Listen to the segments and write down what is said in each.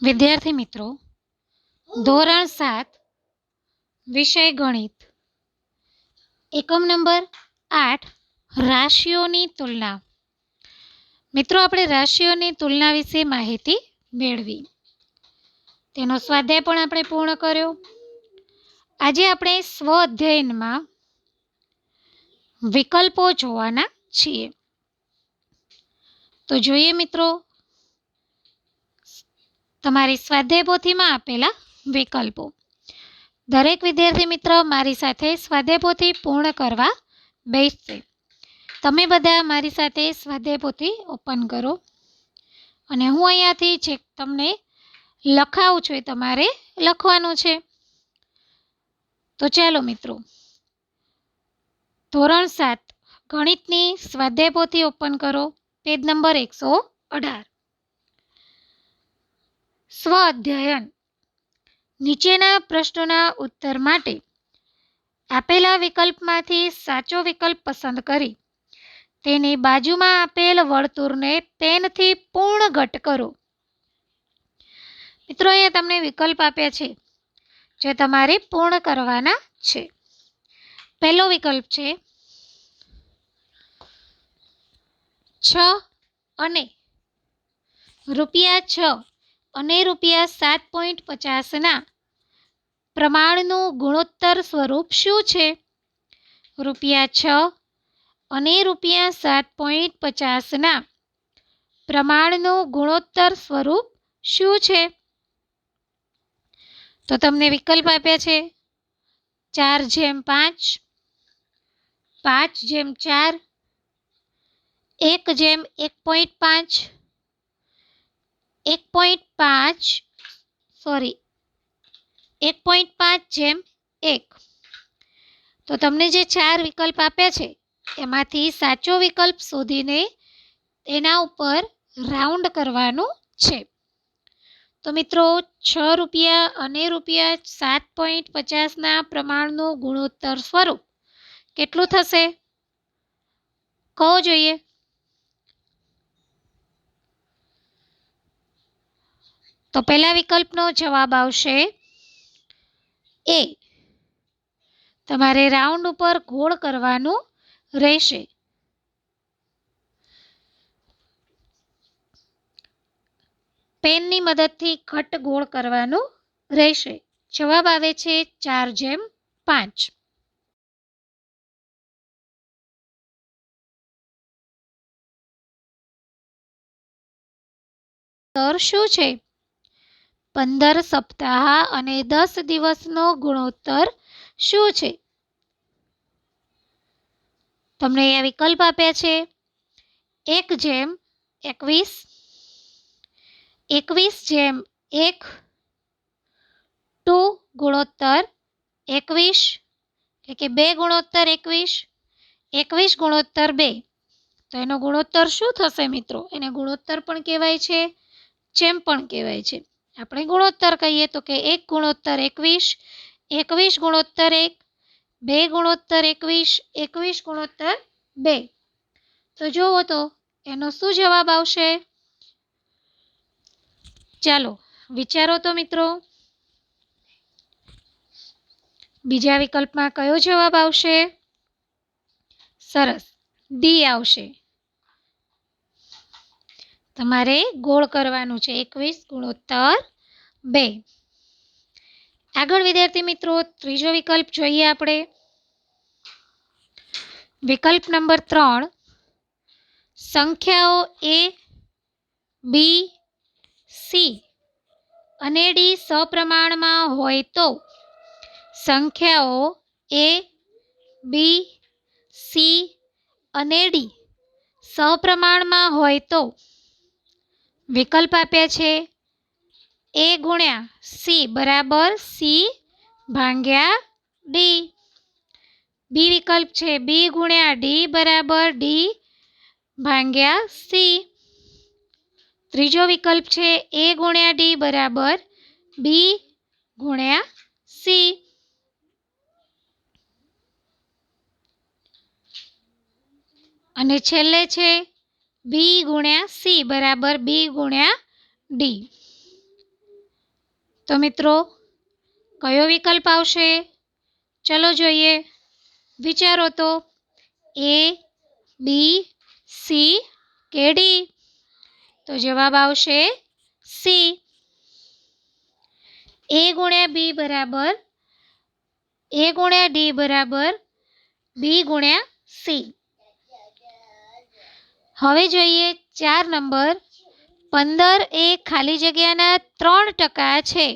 વિદ્યાર્થી મિત્રો, ધોરણ 7 વિષય ગણિત, એકમ નંબર 8 રાશિઓની તુલના. મિત્રો, આપણે રાશિઓની તુલના વિશે માહિતી મેળવી. તેનો સ્વાધ્યાય પણ આપણે પૂર્ણ કર્યો. આજે આપણે સ્વ અધ્યયનમાં વિકલ્પો જોવાના છીએ. તો જોઈએ મિત્રો, તમારી સ્વાધ્યાય પોથીમાં આપેલા વિકલ્પો. દરેક વિદ્યાર્થી મિત્ર મારી સાથે સ્વાધ્યાય પોથી પૂર્ણ કરવા બેસશે. તમે બધા મારી સાથે સ્વાધ્યાય પોથી ઓપન કરો અને હું અહીંયાથી જે તમને લખાવું છું એ તમારે લખવાનું છે. તો ચાલો મિત્રો, ધોરણ 7 ગણિતની સ્વાધ્યાય પોથી ઓપન કરો. Page number 118. સ્વ અધ્યયન. નીચેના પ્રશ્નોના ઉત્તર માટે આપેલા વિકલ્પમાંથી સાચો વિકલ્પ પસંદ કરી તેની બાજુમાં આપેલ વર્તુળને પેનથી પૂર્ણ ઘટ કરો. મિત્રો, અહીંયા તમને વિકલ્પ આપ્યા છે જે તમારે પૂર્ણ કરવાના છે. પહેલો વિકલ્પ છે 6 અને ₹6 અને ₹7.50 ના પ્રમાણનું ગુણોત્તર સ્વરૂપ શું છે? ₹6 અને ₹7.50 ના પ્રમાણનું ગુણોત્તર સ્વરૂપ શું છે? તો તમને વિકલ્પ આપ્યા છે 4:5, 5:4, 1:1.5, 1.5:1. તો તમને જે 4 વિકલ્પ આપ્યા છે એમાંથી સાચો વિકલ્પ શોધીને એના ઉપર રાઉન્ડ કરવાનું છે. તો મિત્રો, ₹6 અને ₹7.50 ના પ્રમાણનું ગુણોત્તર સ્વરૂપ કેટલું થશે? કહો જોઈએ. તો પહેલા વિકલ્પનો જવાબ આવશે એ. તમારે રાઉન્ડ ઉપર ગોળ કરવાનું રહેશે. પેનની મદદથી ઘટ ગોળ કરવાનું રહેશે. જવાબ આવે છે 4:5. શું છે? 15 સપ્તાહ અને 10 દિવસનો ગુણોત્તર શું છે? તમને અહીંયા વિકલ્પ આપ્યા છે 1:21, 21:1, 2 ગુણોત્તર 21 એટલે કે 2 ગુણોત્તર 21, 21 ગુણોત્તર 2. તો એનો ગુણોત્તર શું થશે મિત્રો? એને ગુણોત્તર પણ કહેવાય છે, જેમ પણ કહેવાય છે. આપણે ગુણોત્તર કહીએ તો કે 1 ગુણોત્તર 21, 21 ગુણોત્તર 1, 2 ગુણોત્તર 21, 21 ગુણોત્તર 2. તો જુઓ તો એનો શું જવાબ આવશે? ચાલો વિચારો તો મિત્રો. બીજા વિકલ્પમાં કયો જવાબ આવશે? સરસ, ડી આવશે. તમારે ગોળ કરવાનું છે 21 ગુણોત્તર 2. આગળ વિદ્યાર્થી મિત્રો, ત્રીજો વિકલ્પ જોઈએ આપણે. વિકલ્પ નંબર 3. સંખ્યાઓ A, B, C અને D સપ્રમાણમાં હોય તો. સંખ્યાઓ A, B, C અને D સપ્રમાણમાં હોય તો. વિકલ્પ આપ્યા છે A ગુણ્યા C બરાબર C ભાગ્યા D. બી વિકલ્પ છે B ગુણ્યા D બરાબર D ભાગ્યા C. ત્રીજો વિકલ્પ છે A ગુણ્યા D બરાબર B ગુણ્યા C. અને છેલ્લે છે B ગુણ્યા C બરાબર B ગુણ્યા D. તો મિત્રો કયો વિકલ્પ આવશે? ચલો જોઈએ. વિચારો તો. એ, બી, સી કે ડી? તો જવાબ આવશે સી. એ ગુણ્યા બી બરાબર એ ગુણ્યા ડી બરાબર બી ગુણ્યા સી. હવે જોઈએ 4 નંબર. 15 એ ખાલી જગ્યાના 3% છે.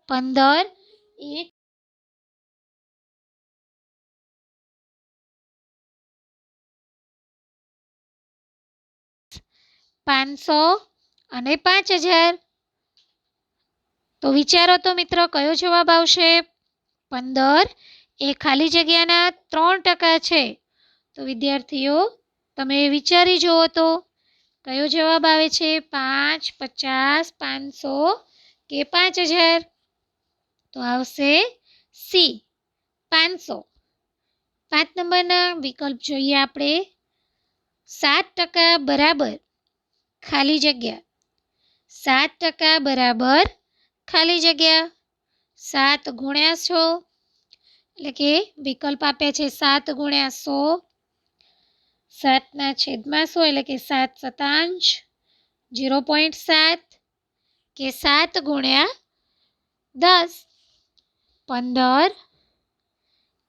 15 એ 500 અને 5000. તો વિચારો તો મિત્રો કયો જવાબ આવશે? 15 એ ખાલી જગ્યાના 3% છે. તો વિદ્યાર્થીઓ તમે વિચારી જુઓ તો કયો જવાબ આવે છે? 5, 50, 500 કે 5000? તો આવશે સી 500. 5 નંબરના વિકલ્પ જોઈએ આપણે. 7% બરાબર ખાલી જગ્યા. 7% બરાબર ખાલી જગ્યા 7 ગુણ્યા 100, એટલે કે વિકલ્પ આપે છે 7 ગુણ્યા 100. 7 ના છેદમાં 100 એટલે કે 7 શતાંશ 0.7 કે 7 ગુણ્યા 10. 15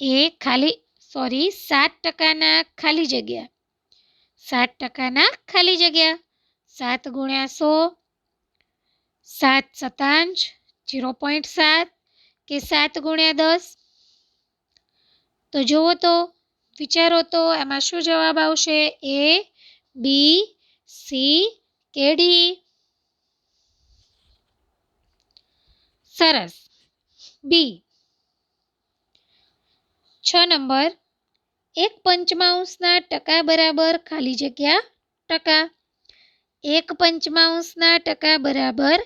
એ 7%ના ખાલી જગ્યા. 7%ના ખાલી જગ્યા 7 ગુણ્યા 100, 7 શતાંશ 0.7 કે 7 ગુણ્યા 10. તો જુઓ તો વિચારો તો એમાં શું જવાબ આવશે? એ, બી, સી કે ડી? સરસ, બી. 6 નંબર. 1/5ના ટકા બરાબર ખાલી જગ્યા ટકા. 1/5ના ટકા બરાબર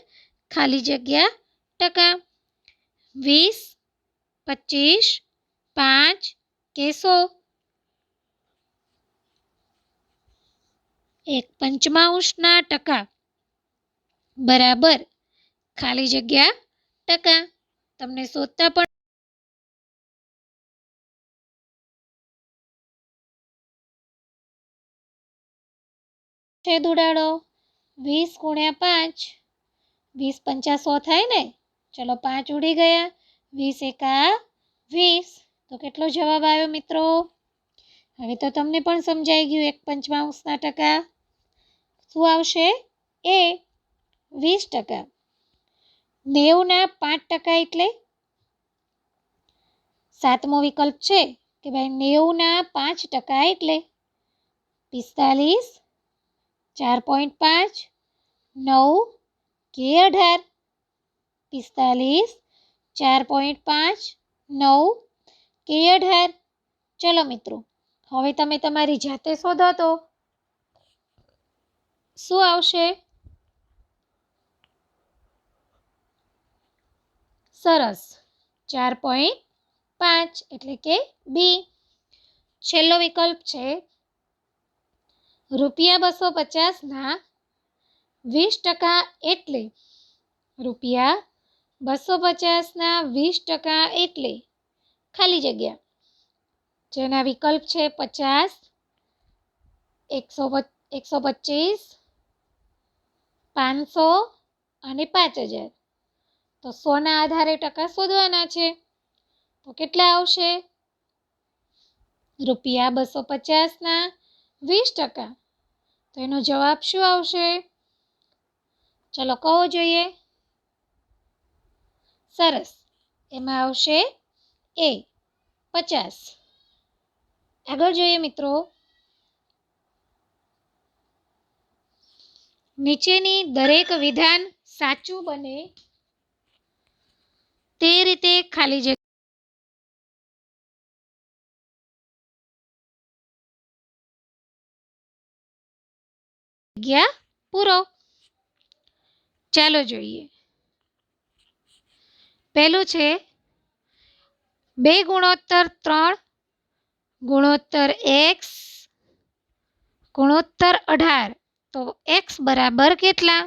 ખાલી જગ્યા ટકા. 20, 25, 5 કે 100? 1/5ના ટકા બરાબર ખાલી જગ્યા ટકા. તમને શોધતા પણ છેદ ઉડાડો. 20 ગુણ્યા 5, 20 પંચા 100 થાય ને? ચલો 5 ઉડી ગયા. 20 એકા 20. તો કેટલો જવાબ આવ્યો મિત્રો? હવે તો તમને પણ સમજાઈ ગયું. 1/5ના ટકા શું આવશે? એ 20%. 90ના 5% એટલે 7મો વિકલ્પ છે કે ભાઈ 90ના 5% એટલે 45, 4.5, 9 કે 18? 45, 4.5, 9 કે 18? ચલો મિત્રો હવે તમે તમારી જાતે શોધો તો શું આવશે? સરસ, 4.5 એટલે કે બી. છેલ્લો વિકલ્પ છે ₹250ના 20% એટલે ₹250ના 20% એટલે ખાલી જગ્યા. જેના વિકલ્પ છે 50, 125, 500 અને 5000. તો 100ના આધારે ટકા શોધવાના છે. તો કેટલા આવશે? ₹250ના 20%. તો એનો જવાબ શું આવશે? ચલો કહો જોઈએ. સરસ, એમાં આવશે એ 50. આગળ જોઈએ મિત્રો. નીચેની દરેક વિધાન સાચું બને તે રીતે ખાલી જગ્યા પૂરો. ચાલો જોઈએ. પહેલું છે 2 ગુણોત્તર 3 ગુણોત્તર x ગુણોત્તર 18. તો x બરાબર કેટલા?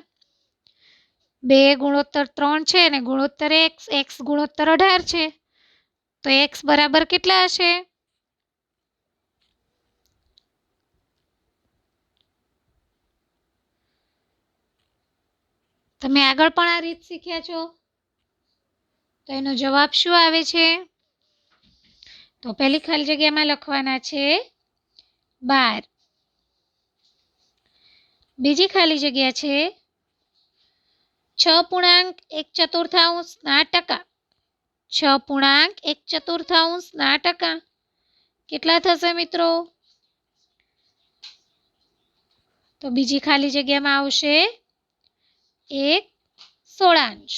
2 ગુણોત્તર 3 છે અને ગુણોત્તર x ગુણોત્તર 18 છે. તો x બરાબર કેટલા હશે? તમે આગળ પણ આ રીત શીખ્યા છો. તો એનો જવાબ શું આવે છે? તો પહેલી ખાલી જગ્યામાં લખવાના છે 12. બીજી ખાલી જગ્યા છે 6.1/4 ના ટકા. 6.1/4 ના ટકા કેટલા થશે મિત્રો? તો બીજી ખાલી જગ્યામાં આવશે 1/16.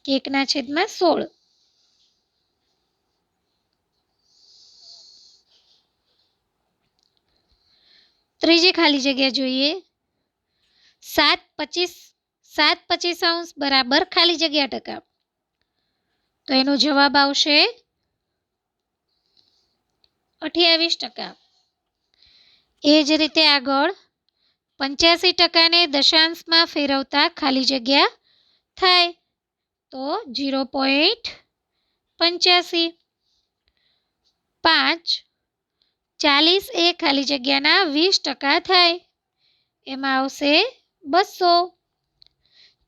1/16. ત્રીજી ખાલી જગ્યા જોઈએ 7.25 બરાબર ખાલી જગ્યા ટકા. તો એનો જવાબ આવશે 28%. એ જ રીતે આગળ 85% ને દશાંશમાં ફેરવતા ખાલી જગ્યા થાય તો 0.85. 5 40 એ ખાલી જગ્યાના 20% થાય, એમાં આવશે 200.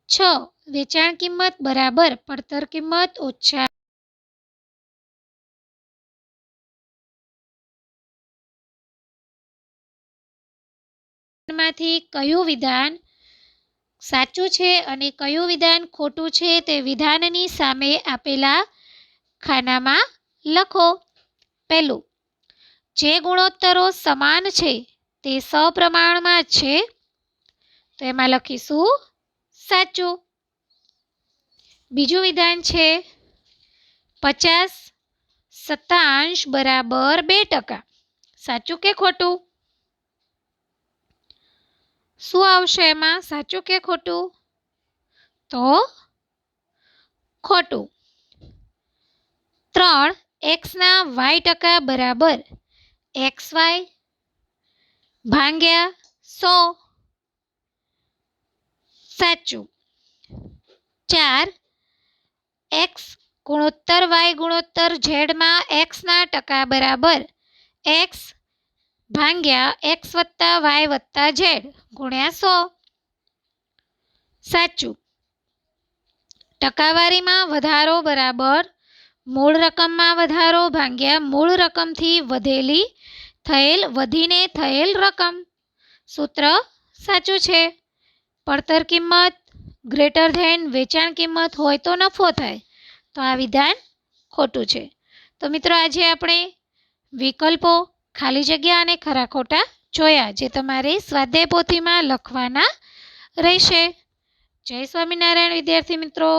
6 વેચાણ કિંમત બરાબર પડતર કિંમત ઓછા માંથી કયું વિધાન સાચું છે અને કયું વિધાન ખોટું છે તે વિધાનની સામે આપેલા ખાનામાં લખો. પહેલું, જે ગુણોત્તરો સમાન છે તે સપ્રમાણમાં છે, તો એમાં લખીશું સાચું. બીજું વિધાન છે 50 સત્તાંશ બરાબર 2%. સાચું કે ખોટું? શું આવશે એમાં? સાચું કે ખોટું? તો ખોટું. 3 x ના y% બરાબર xy ભાગ્યા 100. સાચું. 4 x ગુણોત્તર y ગુણોત્તર z માં x ના ટકા બરાબર x ભાગ્યા x વત્તા y વત્તા z ગુણ્યા 100. સાચું. ટકાવારીમાં વધારો બરાબર મૂળ રકમમાં વધારો ભાગ્યા મૂળ રકમથી વધીને થયેલ રકમ. સૂત્ર સાચું છે. પડતર કિંમત ગ્રેટર ધેન વેચાણ કિંમત હોય તો નફો થાય, તો આ વિધાન ખોટું છે. તો મિત્રો આજે આપણે વિકલ્પો, ખાલી જગ્યા અને ખરા ખોટા જોયા, જે તમારે સ્વાધ્યાય પોથીમાં લખવાના રહેશે. જય સ્વામિનારાયણ વિદ્યાર્થી મિત્રો.